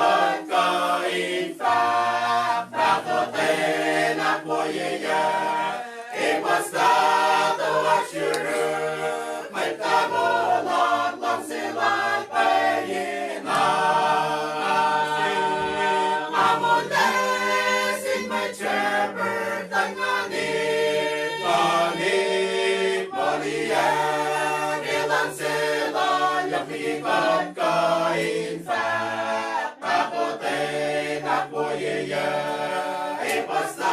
ikot kainfak, bakotin ako yaya, basta tuwag syuruk, may tagulang lang sila'y payinang. Mamulesin may shepherd ang nganit, nganit maliyan, ilan sila yung ikot kainfak, bakotin ako yaya, basta